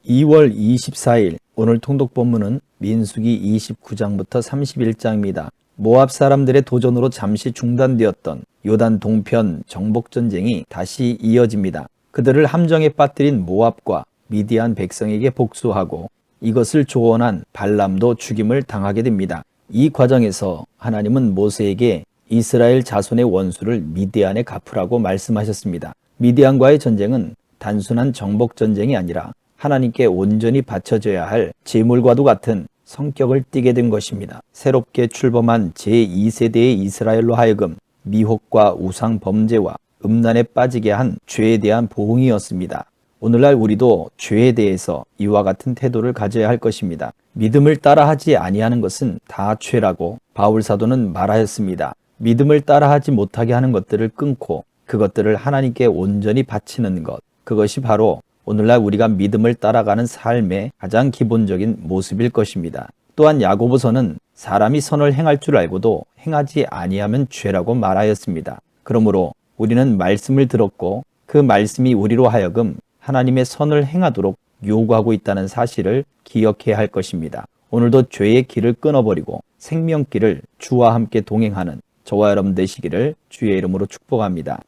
2월 24일 오늘 통독 본문은 민수기 29장부터 31장입니다. 모압 사람들의 도전으로 잠시 중단되었던 요단 동편 정복전쟁이 다시 이어집니다. 그들을 함정에 빠뜨린 모압과 미디안 백성에게 복수하고 이것을 조언한 발람도 죽임을 당하게 됩니다. 이 과정에서 하나님은 모세에게 이스라엘 자손의 원수를 미디안에 갚으라고 말씀하셨습니다. 미디안과의 전쟁은 단순한 정복전쟁이 아니라 하나님께 온전히 바쳐져야 할 제물과도 같은 성격을 띠게 된 것입니다. 새롭게 출범한 제2세대의 이스라엘로 하여금 미혹과 우상 범죄와 음란에 빠지게 한 죄에 대한 보응이었습니다. 오늘날 우리도 죄에 대해서 이와 같은 태도를 가져야 할 것입니다. 믿음을 따라하지 아니하는 것은 다 죄라고 바울 사도는 말하였습니다. 믿음을 따라하지 못하게 하는 것들을 끊고 그것들을 하나님께 온전히 바치는 것, 그것이 바로 오늘날 우리가 믿음을 따라가는 삶의 가장 기본적인 모습일 것입니다. 또한 야고보서는 사람이 선을 행할 줄 알고도 행하지 아니하면 죄라고 말하였습니다. 그러므로 우리는 말씀을 들었고 그 말씀이 우리로 하여금 하나님의 선을 행하도록 요구하고 있다는 사실을 기억해야 할 것입니다. 오늘도 죄의 길을 끊어버리고 생명길을 주와 함께 동행하는 저와 여러분 되시기를 주의 이름으로 축복합니다.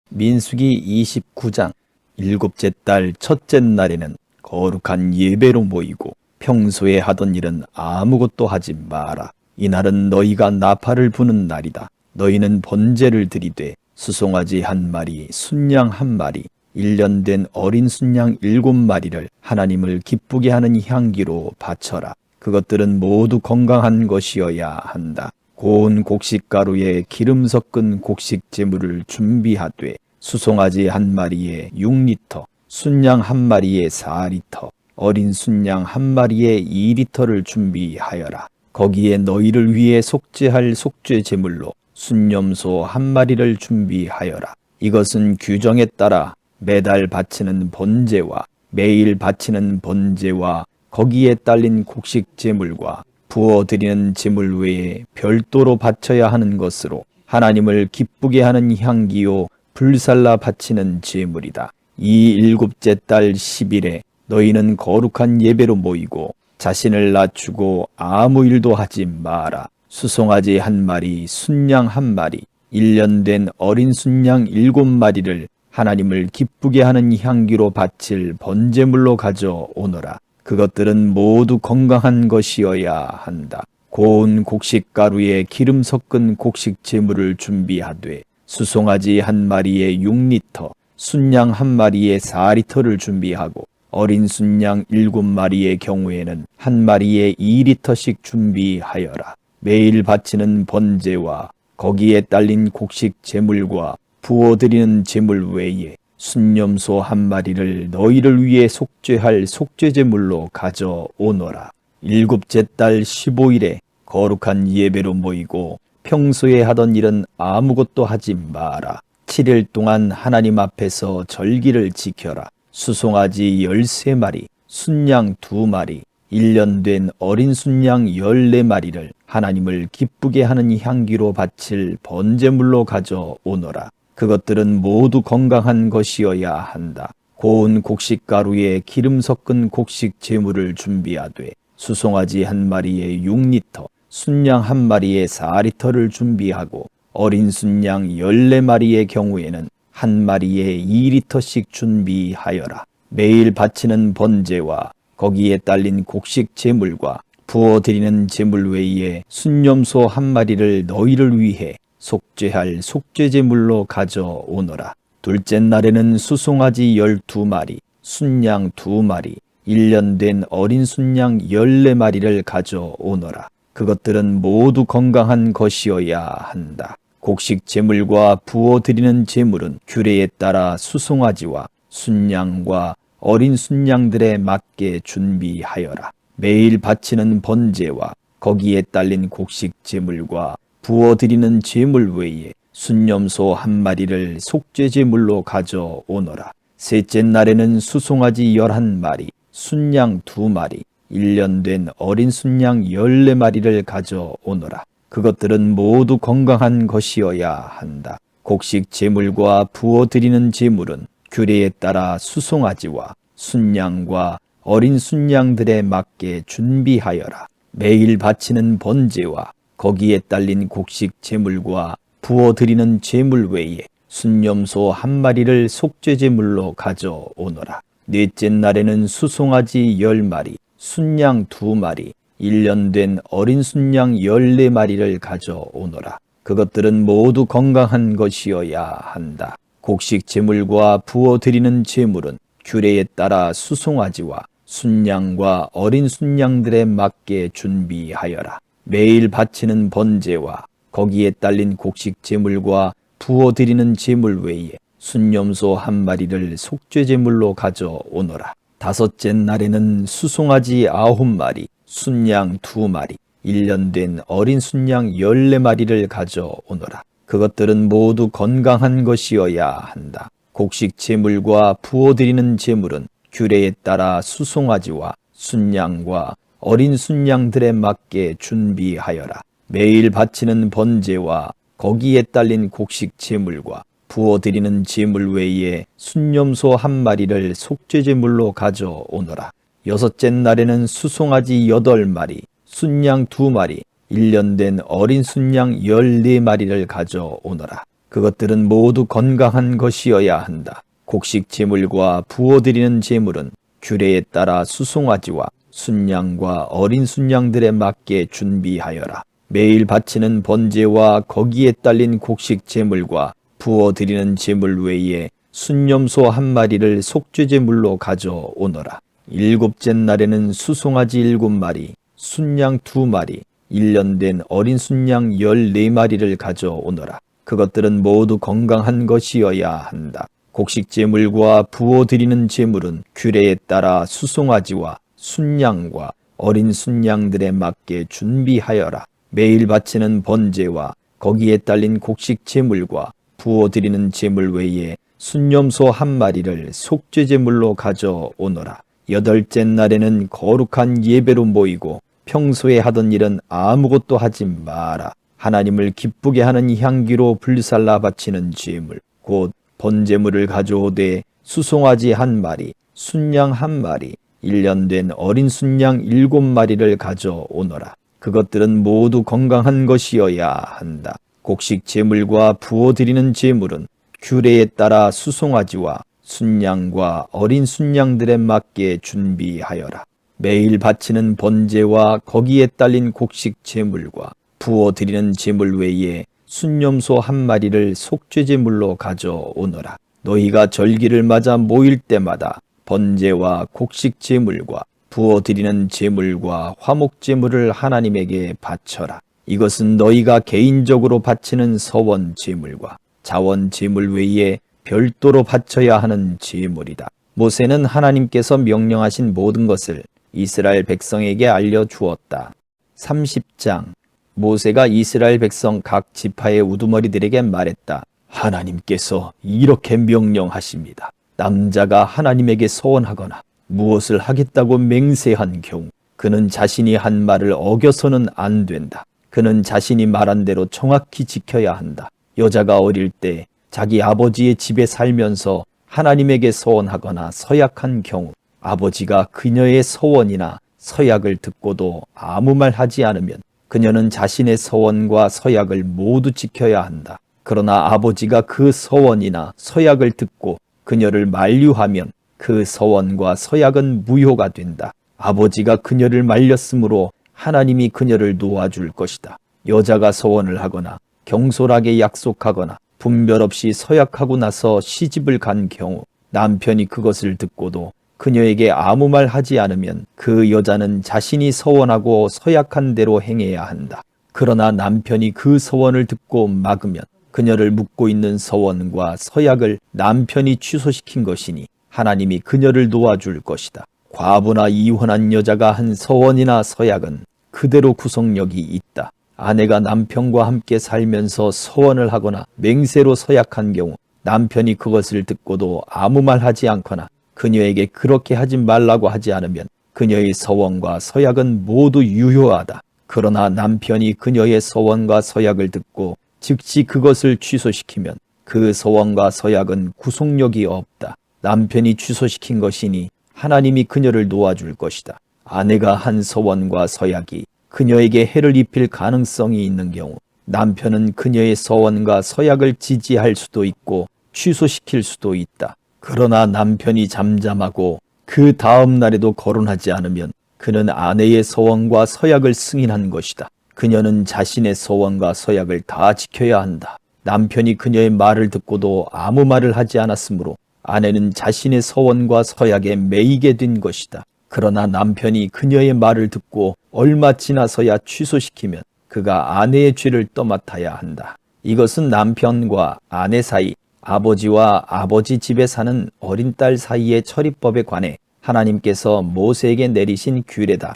민수기 29장 일곱째 달 첫째 날에는 거룩한 예배로 모이고 평소에 하던 일은 아무것도 하지 마라. 이날은 너희가 나팔을 부는 날이다. 너희는 번제를 드리되 수송아지 한 마리, 순양 한 마리, 1년 된 어린 순양 7마리를 하나님을 기쁘게 하는 향기로 바쳐라. 그것들은 모두 건강한 것이어야 한다. 고운 곡식가루에 기름 섞은 곡식 제물을 준비하되 수송아지 한 마리에 6리터, 순양 한 마리에 4리터, 어린 순양 한 마리에 2리터를 준비하여라. 거기에 너희를 위해 속죄할 속죄 제물로 순염소 한 마리를 준비하여라. 이것은 규정에 따라 매달 바치는 번제와 매일 바치는 번제와 거기에 딸린 곡식 제물과 부어드리는 제물 외에 별도로 바쳐야 하는 것으로 하나님을 기쁘게 하는 향기요 불살라 바치는 제물이다. 이 일곱째 달 10일에 너희는 거룩한 예배로 모이고 자신을 낮추고 아무 일도 하지 마라. 수송아지 한 마리, 순양 한 마리, 1년 된 어린 순양 7마리를 하나님을 기쁘게 하는 향기로 바칠 번제물로 가져오너라. 그것들은 모두 건강한 것이어야 한다. 고운 곡식가루에 기름 섞은 곡식 제물을 준비하되 수송아지 한 마리에 6리터, 순양 한 마리에 4리터를 준비하고 어린 순양 7마리의 경우에는 한 마리에 2리터씩 준비하여라. 매일 바치는 번제와 거기에 딸린 곡식 제물과 부어드리는 제물 외에 순염소 한 마리를 너희를 위해 속죄할 속죄제물로 가져오너라. 일곱째 달 15일에 거룩한 예배로 모이고 평소에 하던 일은 아무것도 하지 마라. 7일 동안 하나님 앞에서 절기를 지켜라. 수송아지 13마리, 순양 2마리, 1년 된 어린 순양 14마리를 하나님을 기쁘게 하는 향기로 바칠 번제물로 가져오너라. 그것들은 모두 건강한 것이어야 한다. 고운 곡식가루에 기름 섞은 곡식 제물을 준비하되 수송아지 한 마리에 6리터, 순양 한 마리에 4리터를 준비하고 어린 순양 14마리의 경우에는 한 마리에 2리터씩 준비하여라. 매일 바치는 번제와 거기에 딸린 곡식 제물과 부어드리는 제물 외에 순염소 한 마리를 너희를 위해 속죄할 속죄제물로 가져오너라. 둘째 날에는 수송아지 12마리, 순양 2마리, 1년 된 어린 순양 14마리를 가져오너라. 그것들은 모두 건강한 것이어야 한다. 곡식 제물과 부어드리는 제물은 규례에 따라 수송아지와 순양과 어린 순양들에 맞게 준비하여라. 매일 바치는 번제와 거기에 딸린 곡식 제물과 부어드리는 제물 외에 순염소 한 마리를 속죄제물로 가져오너라. 셋째 날에는 수송아지 11마리, 순양 2마리, 1년 된 어린 순양 14마리를 가져오너라. 그것들은 모두 건강한 것이어야 한다. 곡식 제물과 부어드리는 제물은 규례에 따라 수송아지와 순양과 어린 순양들에 맞게 준비하여라. 매일 바치는 번제와 거기에 딸린 곡식 제물과 부어드리는 제물 외에 순염소 한 마리를 속죄제물로 가져오너라. 넷째 날에는 수송아지 10마리, 순양 2마리, 1년 된 어린 순양 14마리를 가져오너라. 그것들은 모두 건강한 것이어야 한다. 곡식 제물과 부어드리는 제물은 규례에 따라 수송아지와 순양과 어린 순양들에 맞게 준비하여라. 매일 바치는 번제와 거기에 딸린 곡식 제물과 부어드리는 제물 외에 순염소 한 마리를 속죄제물로 가져오너라. 다섯째 날에는 수송아지 9마리, 순양 2마리, 1년 된 어린 순양 14마리를 가져오너라. 그것들은 모두 건강한 것이어야 한다. 곡식 제물과 부어드리는 제물은 규례에 따라 수송아지와 순양과 어린 순양들에 맞게 준비하여라. 매일 바치는 번제와 거기에 딸린 곡식 제물과 부어드리는 제물 외에 순염소 한 마리를 속죄제물로 가져오너라. 여섯째 날에는 수송아지 8마리, 순양 2마리, 1년 된 어린 순양 14마리를 가져오너라. 그것들은 모두 건강한 것이어야 한다. 곡식 제물과 부어드리는 제물은 규례에 따라 수송아지와 순양과 어린 순양들에 맞게 준비하여라. 매일 바치는 번제와 거기에 딸린 곡식 제물과 부어드리는 제물 외에 순염소 한 마리를 속죄제물로 가져오너라. 일곱째 날에는 수송아지 7마리, 순양 2마리, 1년 된 어린 순양 14마리를 가져오너라. 그것들은 모두 건강한 것이어야 한다. 곡식 제물과 부어드리는 제물은 규례에 따라 수송아지와 순양과 어린 순양들에 맞게 준비하여라. 매일 바치는 번제와 거기에 딸린 곡식 제물과 부어드리는 제물 외에 순염소 한 마리를 속죄제물로 가져오너라. 여덟째 날에는 거룩한 예배로 모이고 평소에 하던 일은 아무것도 하지 마라. 하나님을 기쁘게 하는 향기로 불살라 바치는 제물 곧 번제물을 가져오되 수송아지 1마리, 순양 1마리, 1년 된 어린 순양 7마리를 가져오너라. 그것들은 모두 건강한 것이어야 한다. 곡식 제물과 부어드리는 제물은 규례에 따라 수송아지와 순양과 어린 순양들에 맞게 준비하여라. 매일 바치는 번제와 거기에 딸린 곡식 제물과 부어드리는 제물 외에 순염소 한 마리를 속죄제물로 가져오너라. 너희가 절기를 맞아 모일 때마다 번제와 곡식 제물과 부어드리는 제물과 화목제물을 하나님에게 바쳐라. 이것은 너희가 개인적으로 바치는 서원 제물과 자원 제물 외에 별도로 바쳐야 하는 제물이다. 모세는 하나님께서 명령하신 모든 것을 이스라엘 백성에게 알려주었다. 30장 모세가 이스라엘 백성 각 지파의 우두머리들에게 말했다. 하나님께서 이렇게 명령하십니다. 남자가 하나님에게 서원하거나 무엇을 하겠다고 맹세한 경우 그는 자신이 한 말을 어겨서는 안 된다. 그는 자신이 말한 대로 정확히 지켜야 한다. 여자가 어릴 때 자기 아버지의 집에 살면서 하나님에게 서원하거나 서약한 경우 아버지가 그녀의 서원이나 서약을 듣고도 아무 말 하지 않으면 그녀는 자신의 서원과 서약을 모두 지켜야 한다. 그러나 아버지가 그 서원이나 서약을 듣고 그녀를 만류하면 그 서원과 서약은 무효가 된다. 아버지가 그녀를 말렸으므로 하나님이 그녀를 놓아줄 것이다. 여자가 서원을 하거나 경솔하게 약속하거나 분별 없이 서약하고 나서 시집을 간 경우 남편이 그것을 듣고도 그녀에게 아무 말 하지 않으면 그 여자는 자신이 서원하고 서약한 대로 행해야 한다. 그러나 남편이 그 서원을 듣고 막으면 그녀를 묶고 있는 서원과 서약을 남편이 취소시킨 것이니 하나님이 그녀를 놓아줄 것이다. 과부나 이혼한 여자가 한 서원이나 서약은 그대로 구속력이 있다. 아내가 남편과 함께 살면서 서원을 하거나 맹세로 서약한 경우 남편이 그것을 듣고도 아무 말 하지 않거나 그녀에게 그렇게 하지 말라고 하지 않으면 그녀의 서원과 서약은 모두 유효하다. 그러나 남편이 그녀의 서원과 서약을 듣고 즉시 그것을 취소시키면 그 서원과 서약은 구속력이 없다. 남편이 취소시킨 것이니 하나님이 그녀를 놓아줄 것이다. 아내가 한 서원과 서약이 그녀에게 해를 입힐 가능성이 있는 경우 남편은 그녀의 서원과 서약을 지지할 수도 있고 취소시킬 수도 있다. 그러나 남편이 잠잠하고 그 다음 날에도 거론하지 않으면 그는 아내의 서원과 서약을 승인한 것이다. 그녀는 자신의 서원과 서약을 다 지켜야 한다. 남편이 그녀의 말을 듣고도 아무 말을 하지 않았으므로 아내는 자신의 서원과 서약에 매이게 된 것이다. 그러나 남편이 그녀의 말을 듣고 얼마 지나서야 취소시키면 그가 아내의 죄를 떠맡아야 한다. 이것은 남편과 아내 사이, 아버지와 아버지 집에 사는 어린 딸 사이의 처리법에 관해 하나님께서 모세에게 내리신 규례다.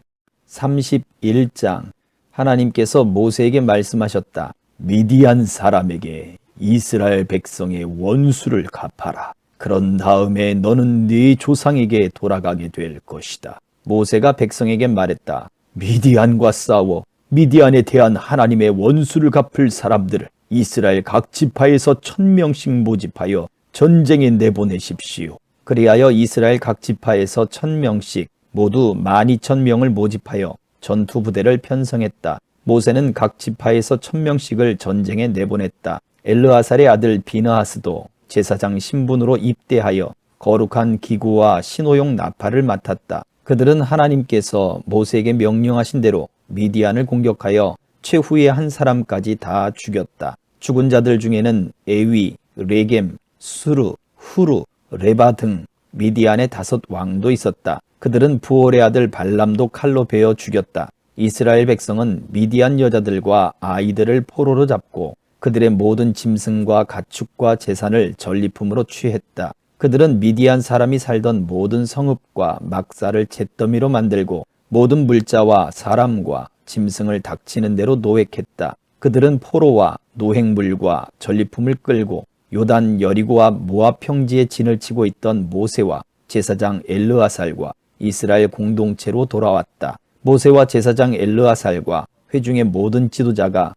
31장 하나님께서 모세에게 말씀하셨다. 미디안 사람에게 이스라엘 백성의 원수를 갚아라. 그런 다음에 너는 네 조상에게 돌아가게 될 것이다. 모세가 백성에게 말했다. 미디안과 싸워 미디안에 대한 하나님의 원수를 갚을 사람들을 이스라엘 각 지파에서 1000명씩 모집하여 전쟁에 내보내십시오. 그리하여 이스라엘 각 지파에서 1000명씩 모두 12000명을 모집하여 전투 부대를 편성했다. 모세는 각 지파에서 1000명씩을 전쟁에 내보냈다. 엘르아살의 아들 비느하스도 제사장 신분으로 입대하여 거룩한 기구와 신호용 나팔을 맡았다. 그들은 하나님께서 모세에게 명령하신 대로 미디안을 공격하여 최후의 한 사람까지 다 죽였다. 죽은 자들 중에는 에위, 레겜, 수르, 후르, 레바 등 미디안의 5 왕도 있었다. 그들은 부올의 아들 발람도 칼로 베어 죽였다. 이스라엘 백성은 미디안 여자들과 아이들을 포로로 잡고 그들의 모든 짐승과 가축과 재산을 전리품으로 취했다. 그들은 미디안 사람이 살던 모든 성읍과 막사를 잿더미로 만들고 모든 물자와 사람과 짐승을 닥치는 대로 노획했다. 그들은 포로와 노획물과 전리품을 끌고 요단 여리고와 모압 평지에 진을 치고 있던 모세와 제사장 엘르아살과 이스라엘 공동체로 돌아왔다. 모세와 제사장 엘르아살과 회중의 모든 지도자가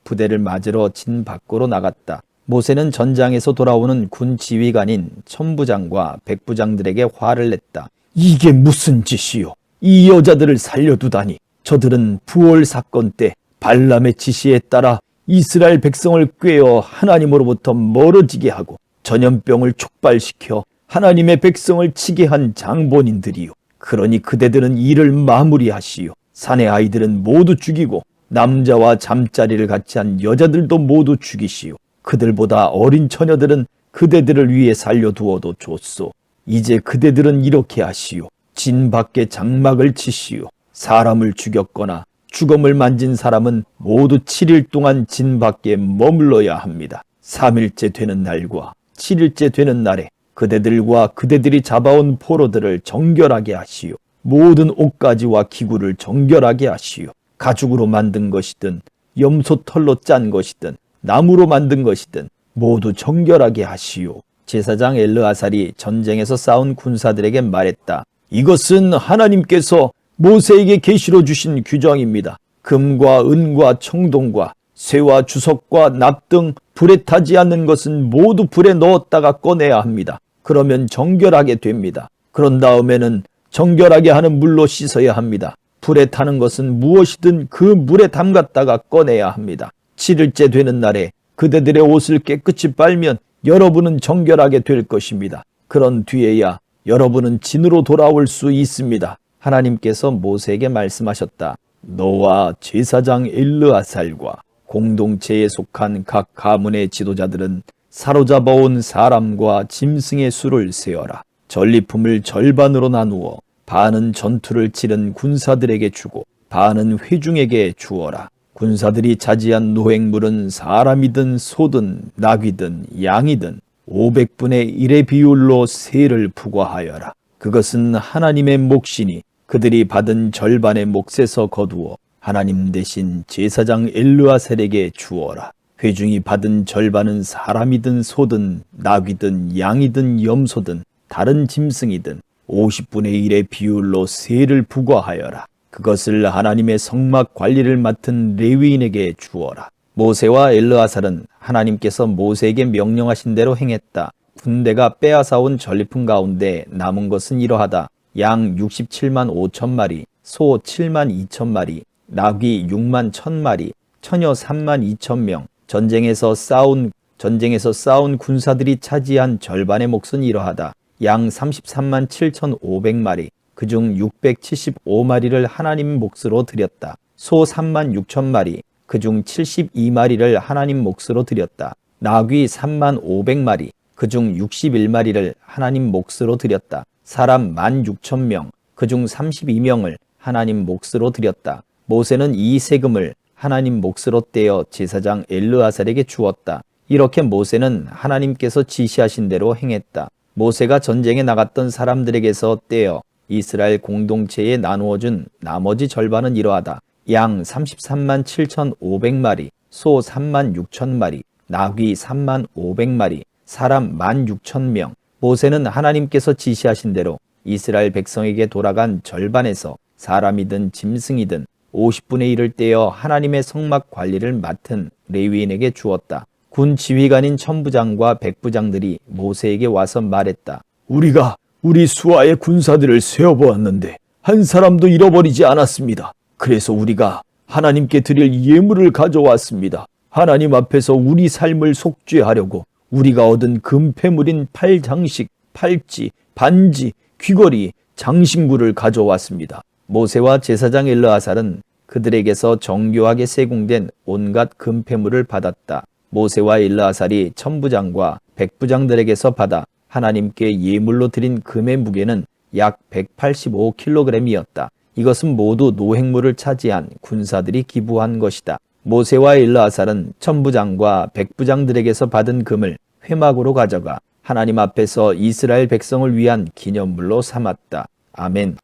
부대를 맞으러 진 밖으로 나갔다. 모세는 전장에서 돌아오는 군 지휘관인 천부장과 백부장들에게 화를 냈다. 이게 무슨 짓이요? 이 여자들을 살려두다니. 저들은 부올 사건 때 발람의 지시에 따라 이스라엘 백성을 꾀어 하나님으로부터 멀어지게 하고 전염병을 촉발시켜 하나님의 백성을 치게 한 장본인들이요. 그러니 그대들은 일을 마무리하시오. 사내 아이들은 모두 죽이고 남자와 잠자리를 같이 한 여자들도 모두 죽이시오. 그들보다 어린 처녀들은 그대들을 위해 살려두어도 좋소. 이제 그대들은 이렇게 하시오. 진 밖에 장막을 치시오. 사람을 죽였거나 죽음을 만진 사람은 모두 7일 동안 진 밖에 머물러야 합니다. 3일째 되는 날과 7일째 되는 날에 그대들과 그대들이 잡아온 포로들을 정결하게 하시오. 모든 옷가지와 기구를 정결하게 하시오. 가죽으로 만든 것이든 염소 털로 짠 것이든 나무로 만든 것이든 모두 정결하게 하시오. 제사장 엘르아살이 전쟁에서 싸운 군사들에게 말했다. 이것은 하나님께서 모세에게 계시로 주신 규정입니다. 금과 은과 청동과 쇠와 주석과 납 등 불에 타지 않는 것은 모두 불에 넣었다가 꺼내야 합니다. 그러면 정결하게 됩니다. 그런 다음에는 정결하게 하는 물로 씻어야 합니다. 불에 타는 것은 무엇이든 그 물에 담갔다가 꺼내야 합니다. 7일째 되는 날에 그대들의 옷을 깨끗이 빨면 여러분은 정결하게 될 것입니다. 그런 뒤에야 여러분은 진으로 돌아올 수 있습니다. 하나님께서 모세에게 말씀하셨다. 너와 제사장 엘르아살과 공동체에 속한 각 가문의 지도자들은 사로잡아온 사람과 짐승의 수를 세어라. 전리품을 절반으로 나누어 반은 전투를 치른 군사들에게 주고 반은 회중에게 주어라. 군사들이 차지한 노획물은 사람이든 소든 나귀든 양이든 500분의 1의 비율로 세를 부과하여라. 그것은 하나님의 몫이니 그들이 받은 절반의 몫에서 거두어 하나님 대신 제사장 엘르아살에게 주어라. 회중이 받은 절반은 사람이든 소든 나귀든 양이든 염소든 다른 짐승이든 50분의 1의 비율로 세를 부과하여라. 그것을 하나님의 성막 관리를 맡은 레위인에게 주어라. 모세와 엘르아살은 하나님께서 모세에게 명령하신 대로 행했다. 군대가 빼앗아온 전리품 가운데 남은 것은 이러하다. 양 67만 5천 마리, 소 7만 2천 마리, 나귀 6만 1천 마리, 처녀 3만 2천 명. 전쟁에서 싸운 군사들이 차지한 절반의 몫은 이러하다. 양 33만 7천 500마리, 그중 675마리를 하나님 몫으로 드렸다. 소 3만 6천 마리, 그중 72마리를 하나님 몫으로 드렸다. 나귀 3만 500마리, 그중 61마리를 하나님 몫으로 드렸다. 사람 16,000명, 그중 32명을 하나님 몫으로 드렸다. 모세는 이 세금을 하나님 몫으로 떼어 제사장 엘르아살에게 주었다. 이렇게 모세는 하나님께서 지시하신 대로 행했다. 모세가 전쟁에 나갔던 사람들에게서 떼어 이스라엘 공동체에 나누어준 나머지 절반은 이러하다. 양 33만 7,500마리, 소 3만 6천 마리, 나귀 3만 500마리, 사람 16,000명. 모세는 하나님께서 지시하신 대로 이스라엘 백성에게 돌아간 절반에서 사람이든 짐승이든 50분의 1을 떼어 하나님의 성막 관리를 맡은 레위인에게 주었다. 군 지휘관인 천부장과 백부장들이 모세에게 와서 말했다. 우리가 우리 수하의 군사들을 세어보았는데 한 사람도 잃어버리지 않았습니다. 그래서 우리가 하나님께 드릴 예물을 가져왔습니다. 하나님 앞에서 우리 삶을 속죄하려고 우리가 얻은 금폐물인 팔장식, 팔찌, 반지, 귀걸이, 장신구를 가져왔습니다. 모세와 제사장 엘르아살은 그들에게서 정교하게 세공된 온갖 금폐물을 받았다. 모세와 엘르아살이 천부장과 백부장들에게서 받아 하나님께 예물로 드린 금의 무게는 약 185kg이었다. 이것은 모두 노획물을 차지한 군사들이 기부한 것이다. 모세와 엘르아살은 천부장과 백부장들에게서 받은 금을 회막으로 가져가 하나님 앞에서 이스라엘 백성을 위한 기념물로 삼았다. 아멘.